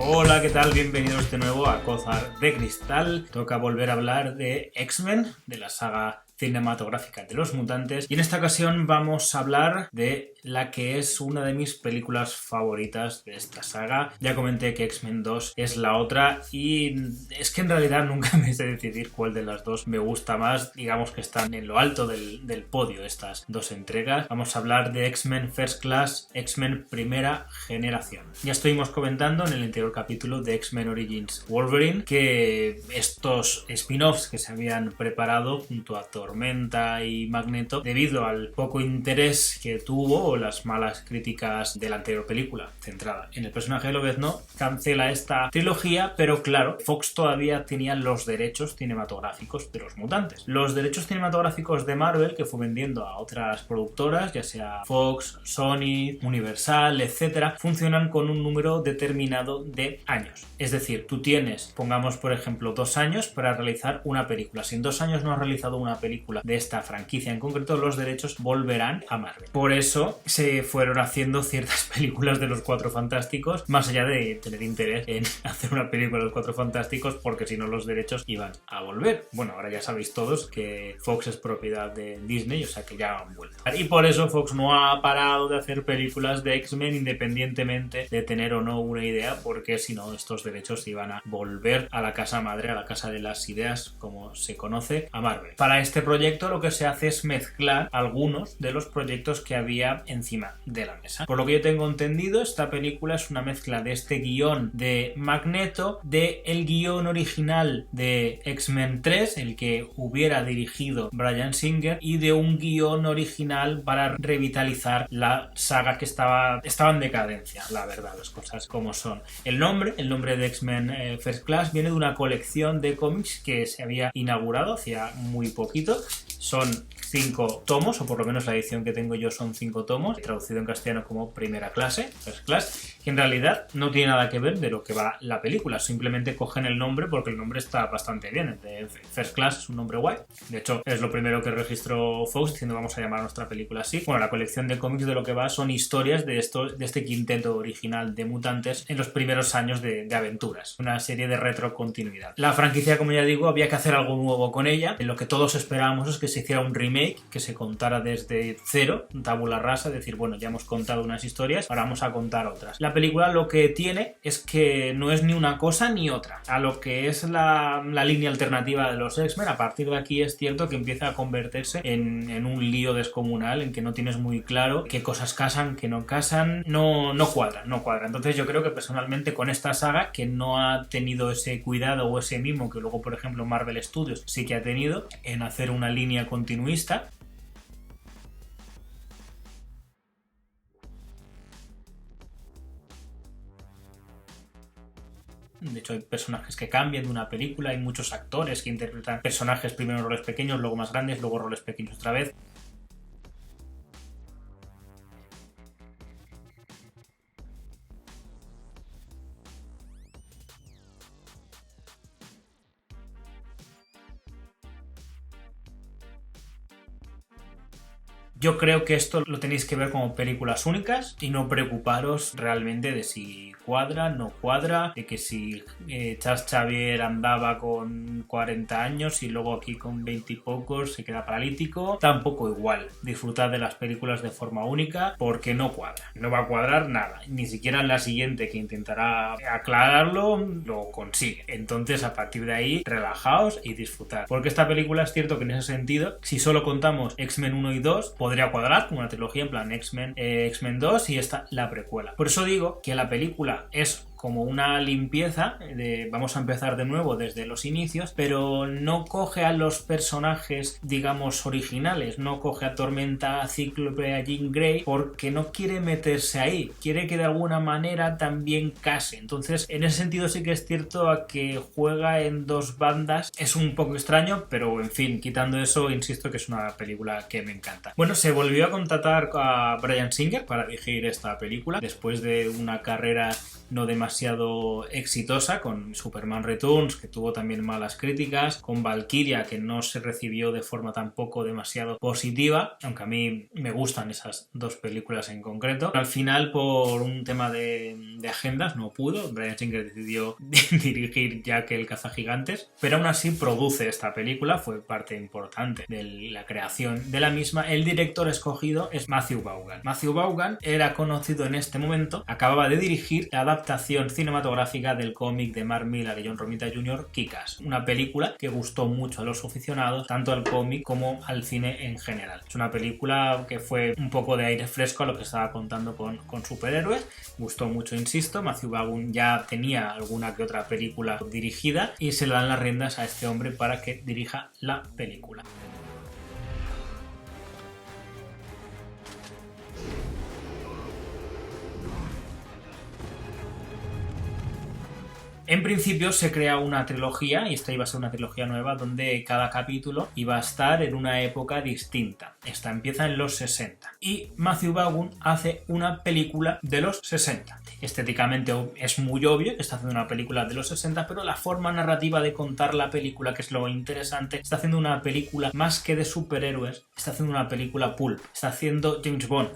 Hola, ¿qué tal? Bienvenidos de nuevo a Cózar de Cristal. Toca volver a hablar de X-Men, de la saga cinematográfica de los mutantes, y en esta ocasión vamos a hablar de la que es una de mis películas favoritas de esta saga. Ya comenté que X-Men 2 es la otra y es que en realidad nunca me sé decidir cuál de las dos me gusta más. Digamos que están en lo alto del podio estas dos entregas. Vamos a hablar de X-Men First Class, X-Men Primera Generación. Ya estuvimos comentando en el anterior capítulo de X-Men Origins Wolverine que estos spin-offs que se habían preparado junto a Tormenta y Magneto, debido al poco interés que tuvo o las malas críticas de la anterior película centrada en el personaje de Lobezno, cancela esta trilogía, pero claro, Fox todavía tenía los derechos cinematográficos de los mutantes. Los derechos cinematográficos de Marvel, que fue vendiendo a otras productoras, ya sea Fox, Sony, Universal, etcétera, funcionan con un número determinado de años. Es decir, tú tienes, pongamos por ejemplo, 2 años para realizar una película. Si en 2 años no has realizado una película de esta franquicia en concreto, los derechos volverán a Marvel. Por eso se fueron haciendo ciertas películas de los Cuatro Fantásticos, más allá de tener interés en hacer una película de los Cuatro Fantásticos, porque si no los derechos iban a volver. Bueno, ahora ya sabéis todos que Fox es propiedad de Disney, o sea que ya han vuelto. Y por eso Fox no ha parado de hacer películas de X-Men independientemente de tener o no una idea, porque si no estos derechos iban a volver a la casa madre, a la casa de las ideas, como se conoce, a Marvel. Para este proyecto lo que se hace es mezclar algunos de los proyectos que había encima de la mesa. Por lo que yo tengo entendido, esta película es una mezcla de este guión de Magneto, de el guión original de X-Men 3, el que hubiera dirigido Bryan Singer, y de un guión original para revitalizar la saga que estaba en decadencia, la verdad, las cosas como son. El nombre de X-Men First Class viene de una colección de cómics que se había inaugurado hacía muy poquito. Son 5 tomos, o por lo menos la edición que tengo yo son 5 tomos, traducido en castellano como Primera Clase, First Class, que en realidad no tiene nada que ver de lo que va la película, simplemente cogen el nombre porque el nombre está bastante bien. El de First Class es un nombre guay, de hecho es lo primero que registró Fox diciendo vamos a llamar a nuestra película así. Bueno, la colección de cómics de lo que va son historias de este quinteto original de mutantes en los primeros años de aventuras, una serie de retrocontinuidad. La franquicia, como ya digo, había que hacer algo nuevo con ella, en lo que todos esperábamos es que se hiciera un remake, que se contara desde cero, tabula rasa, decir, bueno, ya hemos contado unas historias, ahora vamos a contar otras. La película lo que tiene es que no es ni una cosa ni otra. A lo que es la línea alternativa de los X-Men, a partir de aquí es cierto que empieza a convertirse en un lío descomunal, en que no tienes muy claro qué cosas casan, qué no casan, no cuadra. Entonces yo creo que personalmente con esta saga, que no ha tenido ese cuidado o ese mimo que luego, por ejemplo, Marvel Studios sí que ha tenido en hacer una línea continuista, de hecho hay personajes que cambian de una película, hay muchos actores que interpretan personajes primero en roles pequeños, luego más grandes, luego roles pequeños otra vez. Yo creo que esto lo tenéis que ver como películas únicas y no preocuparos realmente de si cuadra, no cuadra, de que si Charles Xavier andaba con 40 años y luego aquí con 20 y pocos se queda paralítico, tampoco igual. Disfrutad de las películas de forma única porque no cuadra, no va a cuadrar nada, ni siquiera en la siguiente que intentará aclararlo lo consigue. Entonces a partir de ahí relajaos y disfrutad, porque esta película es cierto que en ese sentido, si solo contamos X-Men 1 y 2, podría cuadrar como una trilogía en plan X-Men 2 y esta la precuela. Por eso digo que la película es como una limpieza de vamos a empezar de nuevo desde los inicios, pero no coge a los personajes, digamos, originales, no coge a Tormenta, a Cíclope, a Jean Grey, porque no quiere meterse ahí, quiere que de alguna manera también case. Entonces, en ese sentido sí que es cierto a que juega en dos bandas, es un poco extraño, pero en fin, quitando eso, insisto que es una película que me encanta. Bueno, se volvió a contratar a Bryan Singer para dirigir esta película, después de una carrera no demasiado exitosa, con Superman Returns, que tuvo también malas críticas, con Valkyria, que no se recibió de forma tampoco demasiado positiva, aunque a mí me gustan esas dos películas en concreto. Al final, por un tema de agendas, no pudo. Bryan Singer decidió dirigir Jack el cazagigantes, pero aún así produce esta película, fue parte importante de la creación de la misma. El director escogido es Matthew Vaughn. Matthew Vaughn era conocido en este momento, acababa de dirigir la adaptación cinematográfica del cómic de Mark Millar y John Romita Jr., Kick-Ass, una película que gustó mucho a los aficionados, tanto al cómic como al cine en general. Es una película que fue un poco de aire fresco a lo que estaba contando con superhéroes, gustó mucho, insisto. Matthew Vaughn ya tenía alguna que otra película dirigida y se le dan las riendas a este hombre para que dirija la película. En principio se crea una trilogía, y esta iba a ser una trilogía nueva, donde cada capítulo iba a estar en una época distinta. Esta empieza en los 60. Y Matthew Vaughn hace una película de los 60. Estéticamente es muy obvio que está haciendo una película de los 60, pero la forma narrativa de contar la película, que es lo interesante, está haciendo una película más que de superhéroes, está haciendo una película pulp, está haciendo James Bond.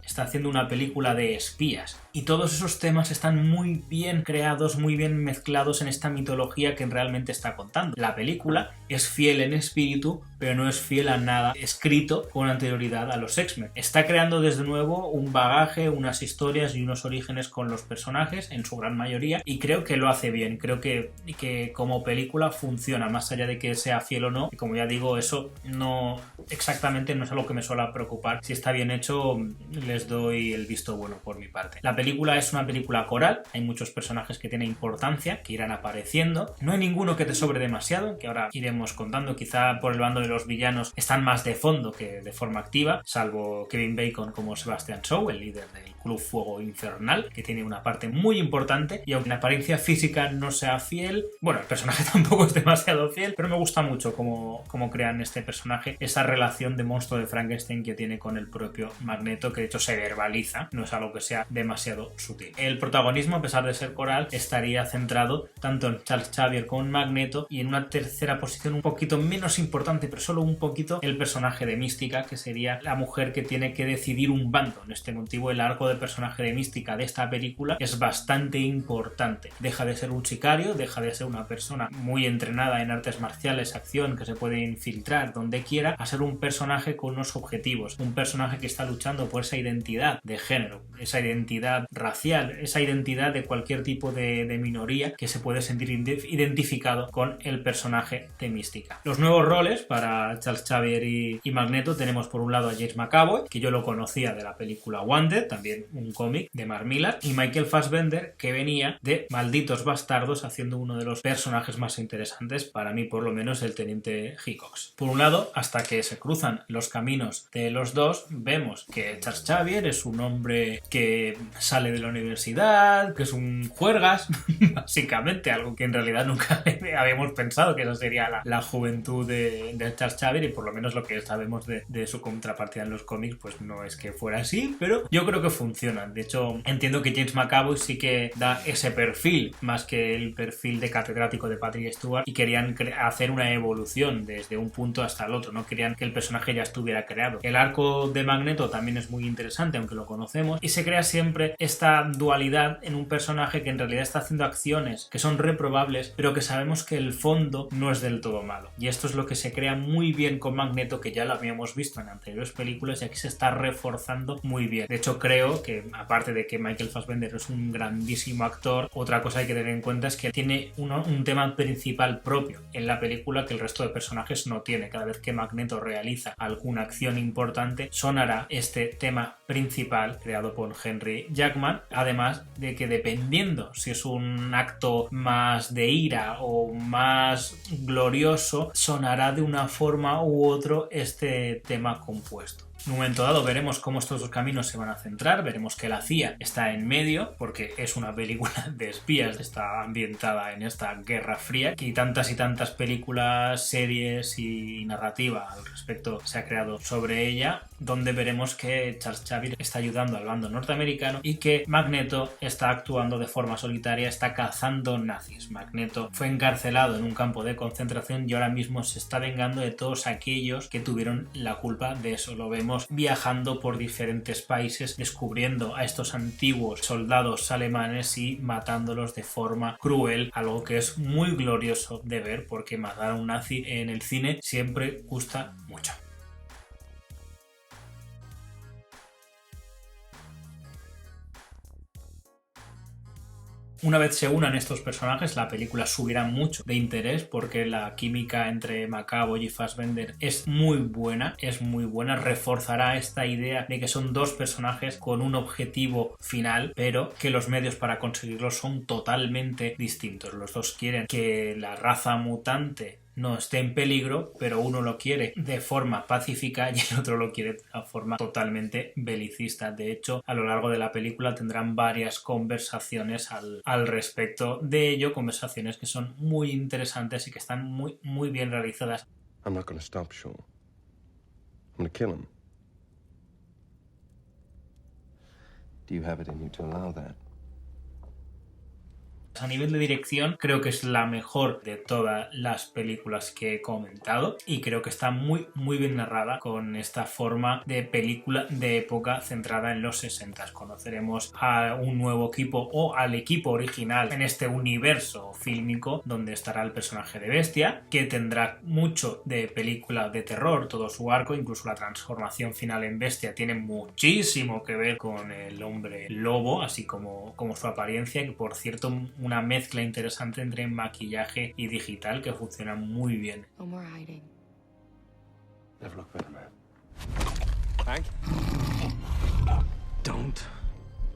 Está haciendo una película de espías. Y todos esos temas están muy bien creados, muy bien mezclados en esta mitología que realmente está contando. La película es fiel en espíritu, pero no es fiel a nada escrito con anterioridad a los X-Men. Está creando desde nuevo un bagaje, unas historias y unos orígenes con los personajes, en su gran mayoría, y creo que lo hace bien. Creo que como película funciona, más allá de que sea fiel o no. Y como ya digo, eso no exactamente no es algo que me suele preocupar. Si está bien hecho, les doy el visto bueno por mi parte. La película es una película coral, hay muchos personajes que tienen importancia, que irán apareciendo. No hay ninguno que te sobre demasiado, que ahora iremos contando. Quizá por el bando de los villanos están más de fondo que de forma activa, salvo Kevin Bacon como Sebastian Shaw, el líder del Club Fuego Infernal, que tiene una parte muy importante, y aunque la apariencia física no sea fiel, bueno, el personaje tampoco es demasiado fiel, pero me gusta mucho cómo crean este personaje, esa relación de monstruo de Frankenstein que tiene con el propio Magneto, que de hecho se verbaliza, no es algo que sea demasiado sutil. El protagonismo, a pesar de ser coral, estaría centrado tanto en Charles Xavier como en Magneto, y en una tercera posición un poquito menos importante, pero solo un poquito, el personaje de Mística, que sería la mujer que tiene que decidir un bando. En este motivo, el arco de personaje de Mística de esta película es bastante importante. Deja de ser un sicario, deja de ser una persona muy entrenada en artes marciales, acción, que se puede infiltrar donde quiera, a ser un personaje con unos objetivos, un personaje que está luchando por esa identidad de género, esa identidad racial, esa identidad de cualquier tipo de minoría que se puede sentir identificado con el personaje de Mística. Los nuevos roles para Charles Xavier y Magneto tenemos por un lado a James McAvoy, que yo lo conocía de la película Wanted, también un cómic de Mark Millar, y Michael Fassbender, que venía de Malditos Bastardos, haciendo uno de los personajes más interesantes, para mí por lo menos, el teniente Hickox. Por un lado, hasta que se cruzan los caminos de los dos, vemos que Charles Xavier es un hombre que sale de la universidad, que es un juergas, básicamente, algo que en realidad nunca habíamos pensado que esa sería la juventud de Charles Xavier, y por lo menos lo que sabemos de su contrapartida en los cómics, pues no es que fuera así, pero yo creo que funciona. De hecho, entiendo que James McAvoy sí que da ese perfil, más que el perfil de catedrático de Patrick Stewart, y querían hacer una evolución desde un punto hasta el otro, no querían que el personaje ya estuviera creado. El arco de Magneto también es muy interesante, aunque lo conocemos, y se crea siempre esta dualidad en un personaje que en realidad está haciendo acciones que son reprobables, pero que sabemos que el fondo no es del todo malo. Y esto es lo que se crea muy bien con Magneto, que ya lo habíamos visto en anteriores películas, y aquí se está reforzando muy bien. De hecho, creo que, aparte de que Michael Fassbender es un grandísimo actor, otra cosa hay que tener en cuenta es que tiene un tema principal propio en la película que el resto de personajes no tiene. Cada vez que Magneto realiza alguna acción importante, sonará este tema principal creado por Henry Jackman, además de que dependiendo si es un acto más de ira o más glorioso, sonará de una forma u otra este tema compuesto. En un momento dado veremos cómo estos dos caminos se van a centrar, veremos que la CIA está en medio, porque es una película de espías, está ambientada en esta Guerra Fría, y tantas películas, series y narrativa al respecto se ha creado sobre ella, donde veremos que Charles Xavier está ayudando al bando norteamericano y que Magneto está actuando de forma solitaria, está cazando nazis. Magneto fue encarcelado en un campo de concentración y ahora mismo se está vengando de todos aquellos que tuvieron la culpa de eso. Lo vemos viajando por diferentes países, descubriendo a estos antiguos soldados alemanes y matándolos de forma cruel, algo que es muy glorioso de ver, porque matar a un nazi en el cine siempre gusta mucho. Una vez se unan estos personajes, la película subirá mucho de interés, porque la química entre McAvoy y Fassbender es muy buena, reforzará esta idea de que son dos personajes con un objetivo final, pero que los medios para conseguirlo son totalmente distintos. Los dos quieren que la raza mutante no esté en peligro, pero uno lo quiere de forma pacífica y el otro lo quiere de una forma totalmente belicista. De hecho, a lo largo de la película tendrán varias conversaciones al respecto de ello, conversaciones que son muy interesantes y que están muy bien realizadas. I'm not gonna stop Shaw. I'm gonna kill him. Do you have it in you to allow that? A nivel de dirección, creo que es la mejor de todas las películas que he comentado y creo que está muy bien narrada, con esta forma de película de época centrada en los 60. Conoceremos a un nuevo equipo o al equipo original en este universo fílmico, donde estará el personaje de Bestia, que tendrá mucho de película de terror, todo su arco, incluso la transformación final en Bestia tiene muchísimo que ver con el hombre lobo, así como su apariencia, que por cierto una mezcla interesante entre maquillaje y digital que funciona muy bien. No more hiding. Never look better, man. Hank? Don't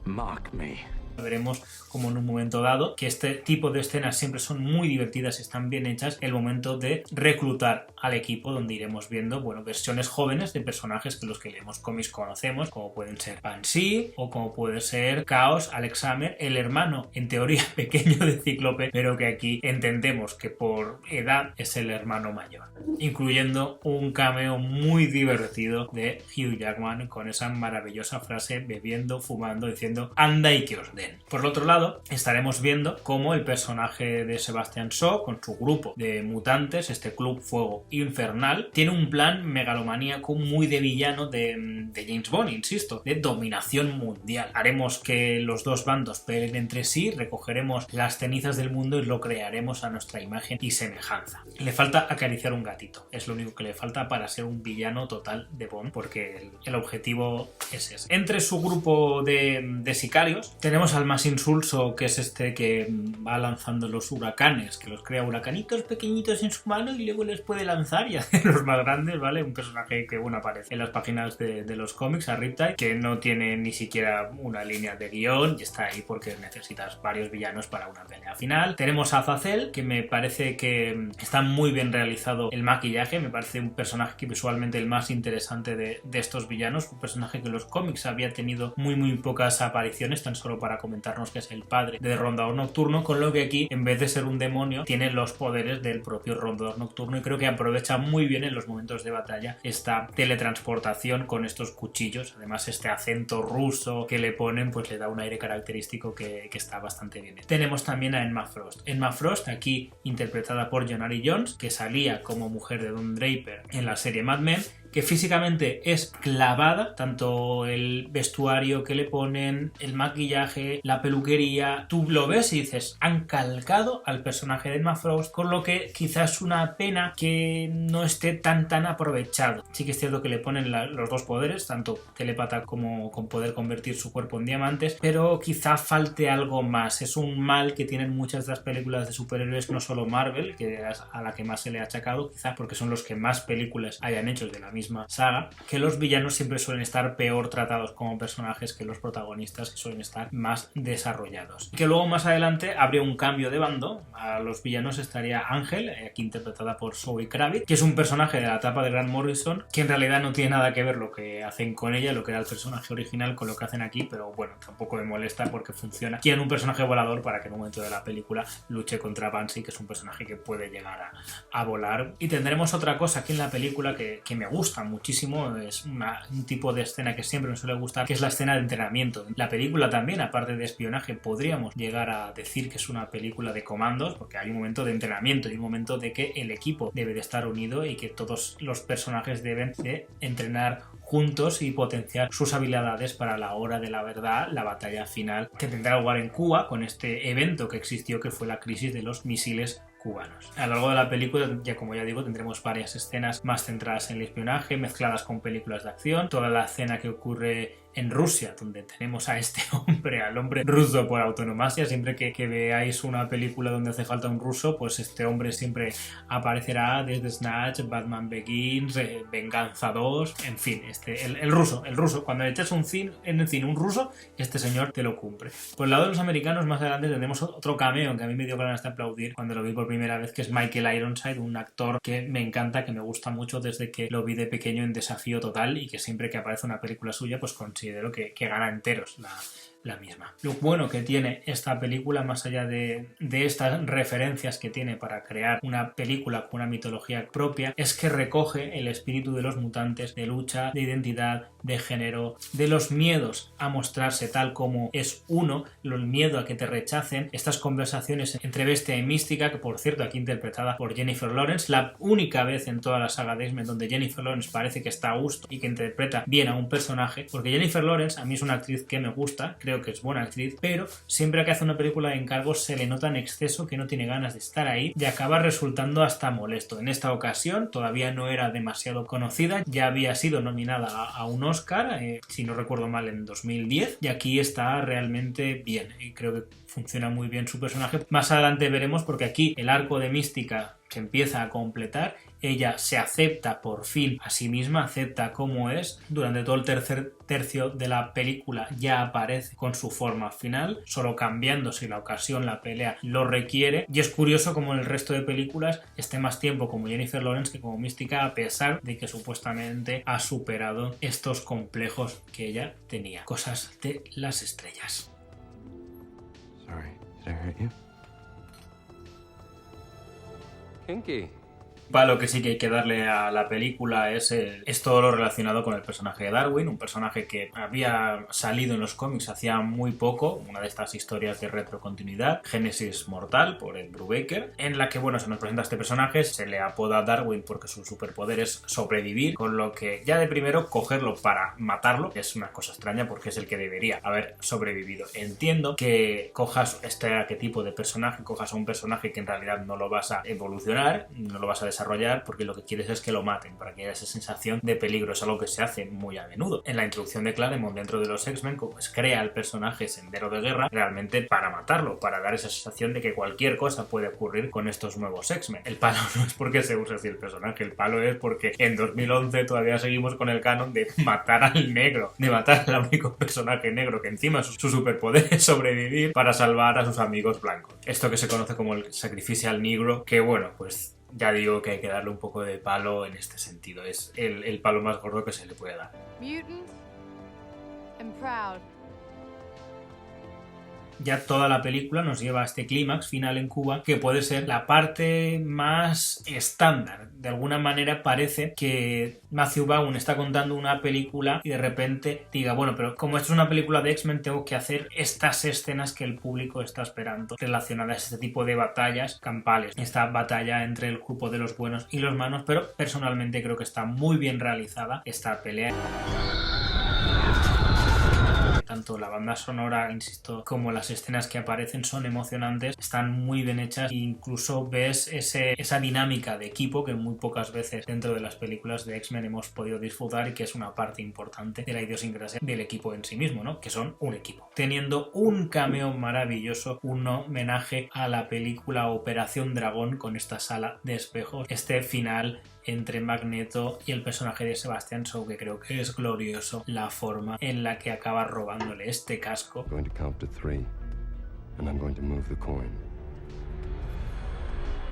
mock me. Veremos como en un momento dado, que este tipo de escenas siempre son muy divertidas y están bien hechas, el momento de reclutar al equipo, donde iremos viendo, bueno, versiones jóvenes de personajes que los que leemos cómics conocemos, como pueden ser Pansy o como puede ser Chaos, Alex Hammer, el hermano en teoría pequeño de Cíclope, pero que aquí entendemos que por edad es el hermano mayor, incluyendo un cameo muy divertido de Hugh Jackman con esa maravillosa frase, bebiendo, fumando, diciendo anda y que os den. Por el otro lado, estaremos viendo cómo el personaje de Sebastian Shaw, con su grupo de mutantes, este Club Fuego Infernal, tiene un plan megalomaníaco muy de villano de James Bond, insisto, de dominación mundial. Haremos que los dos bandos peleen entre sí, recogeremos las cenizas del mundo y lo crearemos a nuestra imagen y semejanza. Le falta acariciar un gatito, es lo único que le falta para ser un villano total de Bond, porque el objetivo es ese. Entre su grupo de sicarios tenemos al más insulso, que es este que va lanzando los huracanes, que los crea huracanitos pequeñitos en su mano y luego les puede lanzar y hacer los más grandes, ¿vale? Un personaje que, bueno, aparece en las páginas de los cómics, a Riptide, que no tiene ni siquiera una línea de guión y está ahí porque necesitas varios villanos para una pelea final. Tenemos a Azazel, que me parece que está muy bien realizado el maquillaje, me parece un personaje que visualmente el más interesante de estos villanos, un personaje que en los cómics había tenido muy pocas apariciones, tan solo para comentarnos que es el padre de Rondador Nocturno, con lo que aquí, en vez de ser un demonio, tiene los poderes del propio Rondador Nocturno, y creo que aprovecha muy bien en los momentos de batalla esta teletransportación con estos cuchillos. Además, este acento ruso que le ponen pues le da un aire característico que está bastante bien. Tenemos también a Emma Frost. Emma Frost, aquí interpretada por Jonari Jones, que salía como mujer de Don Draper en la serie Mad Men, que físicamente es clavada, tanto el vestuario que le ponen, el maquillaje, la peluquería, tú lo ves y dices, han calcado al personaje de Emma Frost, con lo que quizás es una pena que no esté tan aprovechado. Sí que es cierto que le ponen los dos poderes, tanto telépata como con poder convertir su cuerpo en diamantes, pero quizá falte algo más. Es un mal que tienen muchas de las películas de superhéroes, no solo Marvel, que es a la que más se le ha achacado, quizás porque son los que más películas hayan hecho de la misma misma saga, que los villanos siempre suelen estar peor tratados como personajes que los protagonistas, que suelen estar más desarrollados. Que luego más adelante habría un cambio de bando. A los villanos estaría Ángel, aquí interpretada por Zoe Kravitz, que es un personaje de la etapa de Grant Morrison, que en realidad no tiene nada que ver lo que hacen con ella, lo que era el personaje original, con lo que hacen aquí, pero bueno, tampoco me molesta porque funciona. Quieren un personaje volador para que en un momento de la película luche contra Banshee, que es un personaje que puede llegar a volar. Y tendremos otra cosa aquí en la película que me gusta muchísimo, es un tipo de escena que siempre me suele gustar, que es la escena de entrenamiento. La película también, aparte de espionaje, podríamos llegar a decir que es una película de comandos, porque hay un momento de entrenamiento y un momento de que el equipo debe de estar unido y que todos los personajes deben de entrenar juntos y potenciar sus habilidades para la hora de la verdad, la batalla final que tendrá lugar en Cuba con este evento que existió, que fue la crisis de los misiles cubanos. A lo largo de la película, ya como ya digo, tendremos varias escenas más centradas en el espionaje, mezcladas con películas de acción. Toda la escena que ocurre en Rusia, donde tenemos a este hombre, al hombre ruso por autonomasia. Siempre que veáis una película donde hace falta un ruso, pues este hombre siempre aparecerá, desde Snatch, Batman Begins, Venganza 2, en fin, el ruso, cuando echas en el cine un ruso, este señor te lo cumple. Por el lado de los americanos, más adelante tendremos otro cameo que a mí me dio ganas de aplaudir cuando lo vi por primera vez, que es Michael Ironside, un actor que me encanta, que me gusta mucho desde que lo vi de pequeño en Desafío Total, y que siempre que aparece una película suya, pues considero que gana enteros la misma. Lo bueno que tiene esta película, más allá de estas referencias que tiene para crear una película con una mitología propia, es que recoge el espíritu de los mutantes, de lucha, de identidad, de género, de los miedos a mostrarse tal como es uno, el miedo a que te rechacen, estas conversaciones entre bestia y mística, que por cierto aquí interpretada por Jennifer Lawrence, la única vez en toda la saga de X-Men donde Jennifer Lawrence parece que está a gusto y que interpreta bien a un personaje, porque Jennifer Lawrence a mí es una actriz que me gusta, creo que es buena actriz, pero siempre que hace una película de encargos se le nota en exceso que no tiene ganas de estar ahí y acaba resultando hasta molesto. En esta ocasión todavía no era demasiado conocida, ya había sido nominada a un Oscar, si no recuerdo mal, en 2010, y aquí está realmente bien y creo que funciona muy bien su personaje. Más adelante veremos, porque aquí el arco de Mística se empieza a completar, ella se acepta por fin a sí misma, acepta cómo es. Durante todo el tercer tercio de la película ya aparece con su forma final, solo cambiando si la ocasión, la pelea lo requiere, y es curioso como en el resto de películas esté más tiempo como Jennifer Lawrence que como Mística, a pesar de que supuestamente ha superado estos complejos que ella tenía. Cosas de las estrellas. Sorry, did I hurt you? Kinky. Para lo que sí que hay que darle a la película es todo lo relacionado con el personaje de Darwin, un personaje que había salido en los cómics hacía muy poco, una de estas historias de retrocontinuidad, Génesis Mortal, por Ed Brubaker, en la que, bueno, se nos presenta este personaje, se le apoda Darwin porque su superpoder es sobrevivir, con lo que ya de primero cogerlo para matarlo es una cosa extraña porque es el que debería haber sobrevivido. Entiendo que cojas este arquetipo de personaje, cojas a un personaje que en realidad no lo vas a evolucionar, no lo vas a desarrollar, porque lo que quieres es que lo maten, para que haya esa sensación de peligro. Es algo que se hace muy a menudo. En la introducción de Claremont dentro de los X-Men, pues crea al personaje Sendero de Guerra realmente para matarlo, para dar esa sensación de que cualquier cosa puede ocurrir con estos nuevos X-Men. El palo no es porque se use así el personaje, el palo es porque en 2011 todavía seguimos con el canon de matar al negro, de matar al único personaje negro que encima su superpoder es sobrevivir para salvar a sus amigos blancos. Esto que se conoce como el sacrificio al negro, que bueno, pues ya digo que hay que darle un poco de palo en este sentido. Es el palo más gordo que se le puede dar. Mutant and proud. Ya toda la película nos lleva a este clímax final en Cuba, que puede ser la parte más estándar. De alguna manera parece que Matthew Vaughn está contando una película y de repente diga, bueno, pero como esto es una película de X-Men, tengo que hacer estas escenas que el público está esperando, relacionadas a este tipo de batallas campales. Esta batalla entre el grupo de los buenos y los malos, pero personalmente creo que está muy bien realizada esta pelea. Tanto la banda sonora, insisto, como las escenas que aparecen son emocionantes, están muy bien hechas e incluso ves esa dinámica de equipo que muy pocas veces dentro de las películas de X-Men hemos podido disfrutar y que es una parte importante de la idiosincrasia del equipo en sí mismo, ¿no? Que son un equipo. Teniendo un cameo maravilloso, un homenaje a la película Operación Dragón con esta sala de espejos, este final entre Magneto y el personaje de Sebastian Shaw, que creo que es glorioso la forma en la que acaba robándole este casco. I'm going to count to 3, and I'm going to move the coin.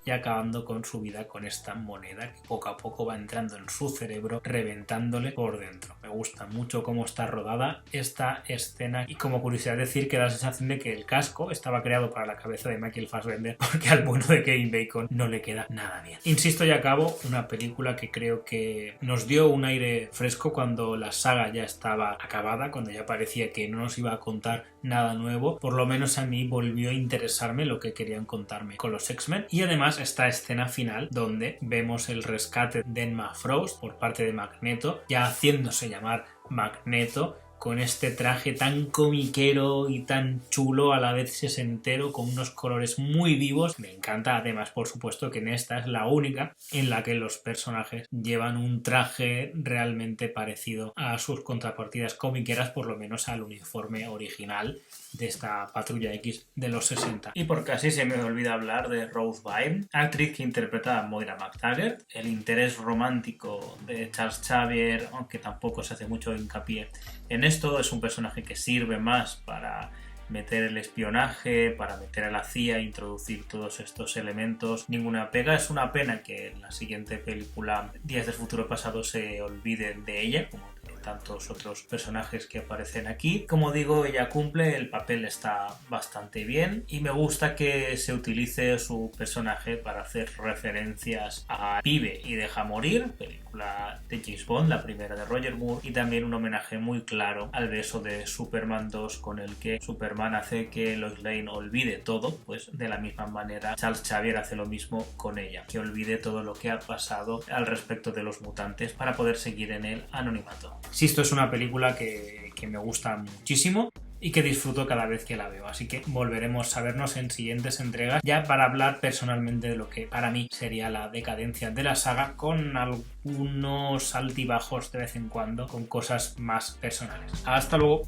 Y acabando con su vida con esta moneda que poco a poco va entrando en su cerebro, reventándole por dentro. Me gusta mucho cómo está rodada esta escena, y como curiosidad decir que da la sensación de que el casco estaba creado para la cabeza de Michael Fassbender, porque al bueno de Kevin Bacon no le queda nada bien. Insisto y acabo, una película que creo que nos dio un aire fresco cuando la saga ya estaba acabada, cuando ya parecía que no nos iba a contar nada nuevo. Por lo menos a mí volvió a interesarme lo que querían contarme con los X-Men, y además esta escena final donde vemos el rescate de Emma Frost por parte de Magneto, ya haciéndose llamar Magneto, con este traje tan comiquero y tan chulo, a la vez sesentero, con unos colores muy vivos. Me encanta, además, por supuesto, que en esta es la única en la que los personajes llevan un traje realmente parecido a sus contrapartidas comiqueras, por lo menos al uniforme original de esta Patrulla X de los 60. Y por casi se me olvida hablar de Rose Byrne, actriz que interpreta a Moira MacTaggert, el interés romántico de Charles Xavier, aunque tampoco se hace mucho hincapié en esto. Es un personaje que sirve más para meter el espionaje, para meter a la CIA, introducir todos estos elementos. Ninguna pega. Es una pena que en la siguiente película, Días del Futuro Pasado, se olviden de ella, como tantos otros personajes que aparecen aquí. Como digo, ella cumple, el papel está bastante bien, y me gusta que se utilice su personaje para hacer referencias a Vive y Deja Morir, película de James Bond, la primera de Roger Moore, y también un homenaje muy claro al beso de Superman 2, con el que Superman hace que Lois Lane olvide todo. Pues de la misma manera Charles Xavier hace lo mismo con ella, que olvide todo lo que ha pasado al respecto de los mutantes para poder seguir en el anonimato. Esto es una película que me gusta muchísimo y que disfruto cada vez que la veo, así que volveremos a vernos en siguientes entregas ya para hablar personalmente de lo que para mí sería la decadencia de la saga, con algunos altibajos de vez en cuando, con cosas más personales. Hasta luego.